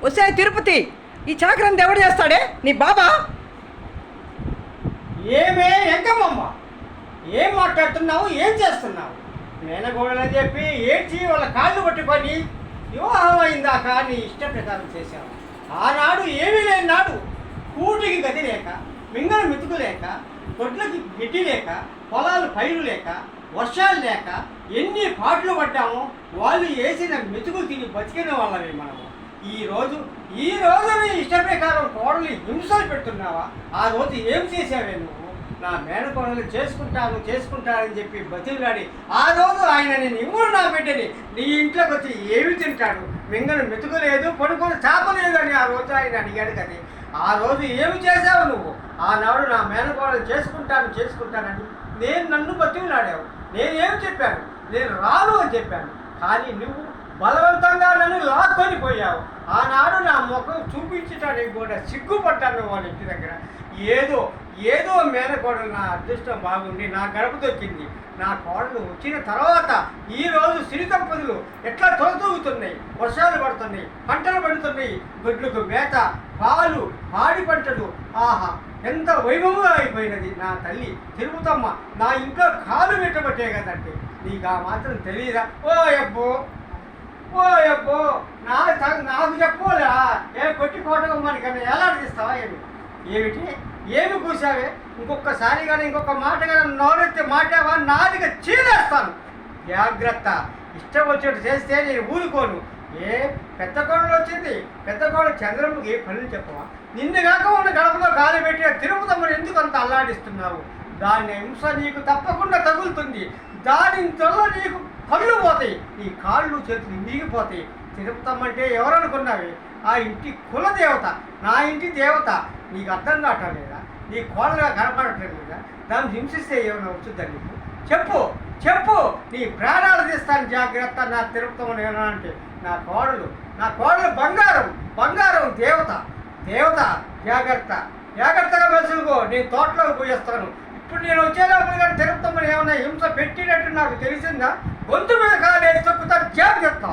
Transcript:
వస్తే తిరుపతి ఈ చాకరంతా ఎవడు చేస్తాడే? నీ బాబా? ఏమే ఎంకమ్మమ్మ, ఏం మాట్లాడుతున్నావు? ఏం చేస్తున్నావు? మేనగోడలని చెప్పి ఏడ్చి వాళ్ళ కాళ్ళు పట్టుకొని వివాహం అయిందాక నీ ఇష్ట ప్రకారం చేశావు. ఆనాడు ఏమీ లేని నాడు కూటికి గది లేక, మింగళ మెతుకు లేక, దొడ్లకి గిడ్డి లేక, పొలాలు పైరు లేక, వర్షాలు లేక ఎన్ని పాటలు పడ్డామో వాళ్ళు వేసిన మెతుకులు తిని బతికిన వాళ్ళమే మనము. ఈ రోజు నీ ఇష్ట ప్రకారం కోడలు హింసలు పెడుతున్నావా? ఆ రోజు ఏం చేసావే నువ్వు? నా మేనకోడలు చేసుకుంటానని చెప్పి బతిలాడి ఆ రోజు ఆయన నేను ఇవ్వడు నా బిడ్డని నీ ఇంట్లోకి వచ్చి ఏమి తింటాడు? మింగను మెతుకు లేదు, పడుకొని చేప లేదు అని ఆ రోజు ఆయన అడిగాడు కదా. ఆ రోజు ఏమి చేసావు నువ్వు? ఆనాడు నా మేనకోడలు చేసుకుంటానని నన్ను బతిలాడావు. నేనేం చెప్పాను? నేను రాను అని చెప్పాను. కానీ నువ్వు బలవంతంగా నన్ను లాక్కొని పోయావు. ఆనాడు నా ముఖం చూపించడానికి కూడా సిగ్గుపడ్డాను వాళ్ళ ఇంటి దగ్గర. ఏదో మేనకోడలు నా అదృష్టం బాగుండి నా గడప దొక్కింది. నా కోడలు వచ్చిన తర్వాత ఈరోజు సిరి దంపతులు ఎట్లా తొలతూగుతున్నాయి, వర్షాలు పడుతున్నాయి, పంటలు పడుతున్నాయి, గొడ్లకు మేత, పాలు, పాడి పంటలు. ఆహా, ఎంత వైభవంగా అయిపోయినది నా తల్లి తిరుపతమ్మ. నా ఇంట్లో కాలు పెట్టబట్టే కదంటే నీకు ఆ మాత్రం తెలియదా? ఓ అబ్బో నాకు చెప్పోలా? కొట్టి కోటగమ్మని కన్నా ఎలా తీస్తావా? ఏమి కూసావే? ఇంకొకసారి కానీ ఇంకొక మాట కానీ నోరెత్తి మాట్లావా నాదిగా చీలేస్తాను. జాగ్రత్త. ఇష్టం వచ్చేట్టు చేస్తే నేను ఊరుకోను. పెద్ద కోడలు వచ్చింది, పెద్ద కోడలు చంద్రముఖి పనులు చెప్పవా? నిన్ను కాక ఉన్న గడపలో గాలి పెట్టి తిరుపతమ్మని ఎందుకు అంత అల్లాడిస్తున్నావు? దాని హింస నీకు తప్పకుండా తగులుతుంది. దానితో నీకు కళ్ళు పోతాయి, నీ కాళ్ళు చేతులు మిగిపోతాయి. తిరుపతమ్మ అంటే ఎవరనుకున్నావి? ఆ ఇంటి కులదేవత, నా ఇంటి దేవత. నీకు అర్థం కావటం లేదా? నీ కోడలుగా కనపడటం లేదా? దాన్ని హింసిస్తే ఏమైనా వచ్చుద్దని నీకు? చెప్పు నీ ప్రాణాలు తీస్తాను. జాగ్రత్త. నా తిరుపతమ్మని ఏమంటే నా కోడలు బంగారం దేవత. జాగ్రత్తగా మెసులుకో. నేను తోటలోకి పోయేస్తాను. ఇప్పుడు నేను వచ్చేటప్పుడు కానీ తిరుపతమ్మని ఏమైనా హింస పెట్టినట్టు నాకు తెలిసిందా? గొంతు మీద కాలేసి తొక్కుతాను. జాగ్రత్త.